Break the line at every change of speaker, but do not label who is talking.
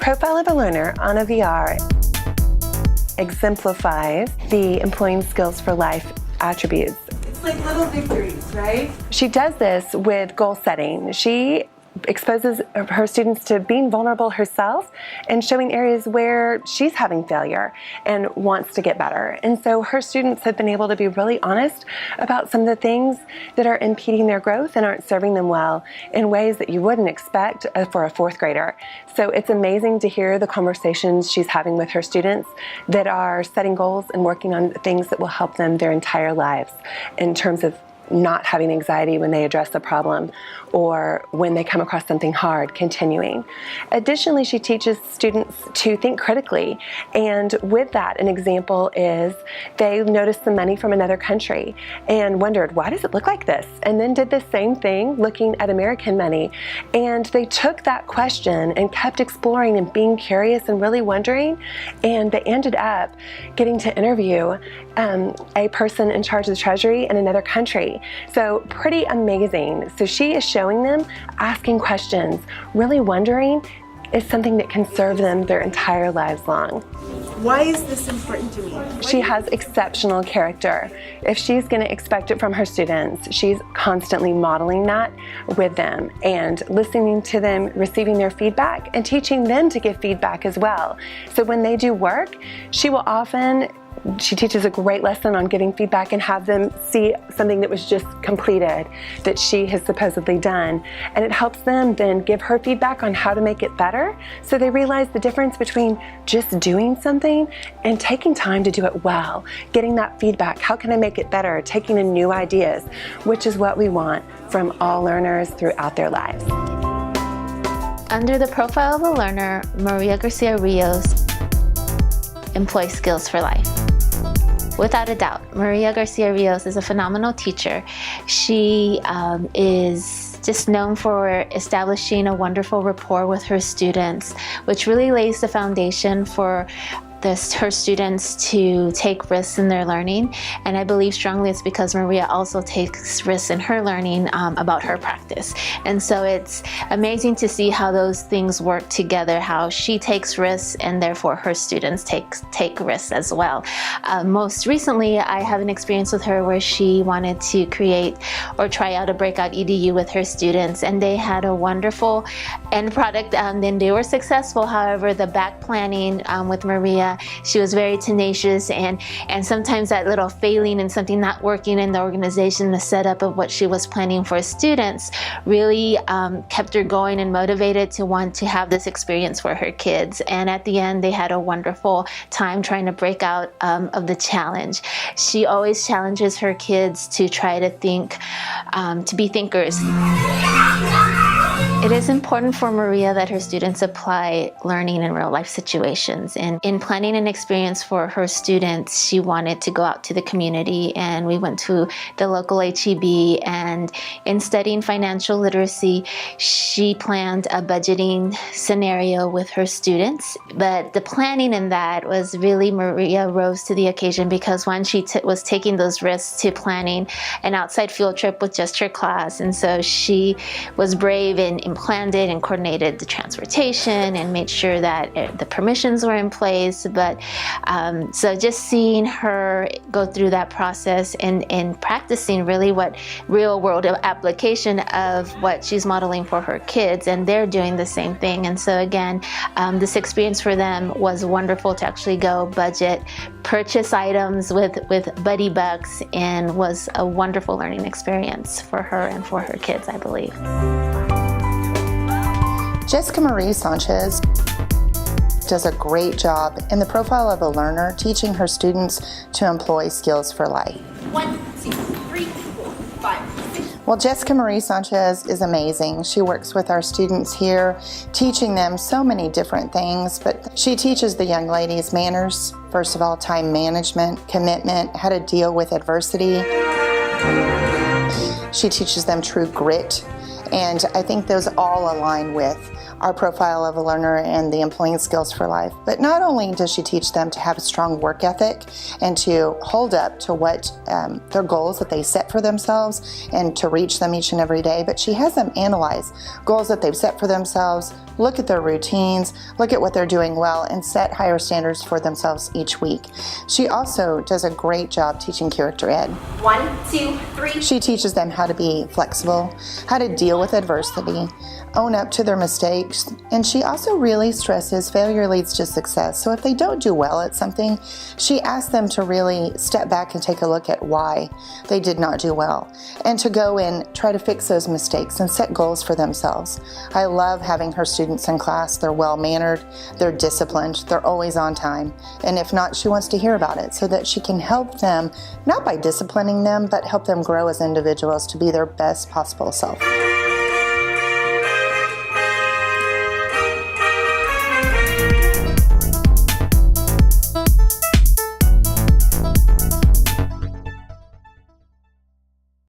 Profile of a Learner on a Villar exemplifies the employing skills for life attributes.
It's like little victories, right?
She does this with goal setting. She exposes her students to being vulnerable herself and showing areas where she's having failure and wants to get better. And so her students have been able to be really honest about some of the things that are impeding their growth and aren't serving them well in ways that you wouldn't expect for a fourth grader. So it's amazing to hear the conversations she's having with her students that are setting goals and working on things that will help them their entire lives in terms of not having anxiety when they address a problem or when they come across something hard, continuing. Additionally, she teaches students to think critically, and with that, an example is they noticed some money from another country and wondered, why does it look like this? And then did the same thing looking at American money, and they took that question and kept exploring and being curious and really wondering, and they ended up getting to interview a person in charge of the Treasury in another country. So pretty amazing. So she is showing them asking questions, really wondering is something that can serve them their entire lives long.
Why is this important to me?
She has exceptional character. If she's going to expect it from her students, she's constantly modeling that with them and listening to them, receiving their feedback, and teaching them to give feedback as well. So when they do work, she teaches a great lesson on giving feedback and have them see something that was just completed that she has supposedly done. And it helps them then give her feedback on how to make it better, so they realize the difference between just doing something and taking time to do it well, getting that feedback. How can I make it better? Taking in new ideas, which is what we want from all learners throughout their lives.
Under the profile of a learner, Maria Garcia-Rios employs skills for life. Without a doubt, Maria Garcia-Rios is a phenomenal teacher. She is just known for establishing a wonderful rapport with her students, which really lays the foundation for her students to take risks in their learning. And I believe strongly it's because Maria also takes risks in her learning about her practice. And so it's amazing to see how those things work together, how she takes risks and therefore her students take risks as well. Most recently, I have an experience with her where she wanted to create or try out a breakout EDU with her students, and they had a wonderful end product, and they were successful. However, the back planning with Maria, she was very tenacious, and sometimes that little failing and something not working in the organization, the setup of what she was planning for students, really kept her going and motivated to want to have this experience for her kids. And at the end, they had a wonderful time trying to break out of the challenge. She always challenges her kids to try to think, to be thinkers. It is important for Maria that her students apply learning in real life situations. And in planning an experience for her students, she wanted to go out to the community, and we went to the local HEB, and in studying financial literacy, she planned a budgeting scenario with her students. But the planning in that was really, Maria rose to the occasion, because when she was taking those risks to planning an outside field trip with just her class, and so she was brave and planned it and coordinated the transportation and made sure that the permissions were in place. But so just seeing her go through that process and practicing really what real world application of what she's modeling for her kids, and they're doing the same thing. And so again, this experience for them was wonderful to actually go budget, purchase items with Buddy Bucks, and was a wonderful learning experience for her and for her kids, I believe.
Jessica Marie Sanchez does a great job in the profile of a learner, teaching her students to employ skills for life.
1, 2, 3, 4, 5, 6.
Well, Jessica Marie Sanchez is amazing. She works with our students here, teaching them so many different things, but she teaches the young ladies manners, first of all, time management, commitment, how to deal with adversity. She teaches them true grit And I think those all align with our profile of a learner and the employing skills for life. But not only does she teach them to have a strong work ethic and to hold up to what their goals that they set for themselves and to reach them each and every day, but she has them analyze goals that they've set for themselves, look at their routines, look at what they're doing well, and set higher standards for themselves each week. She also does a great job teaching character ed.
1, 2, 3.
She teaches them how to be flexible, how to deal with adversity, own up to their mistakes, and she also really stresses failure leads to success. So if they don't do well at something, she asks them to really step back and take a look at why they did not do well, and to go and try to fix those mistakes and set goals for themselves. I love having her students in class. They're well-mannered, they're disciplined, they're always on time, and if not, she wants to hear about it so that she can help them, not by disciplining them, but help them grow as individuals to be their best possible self.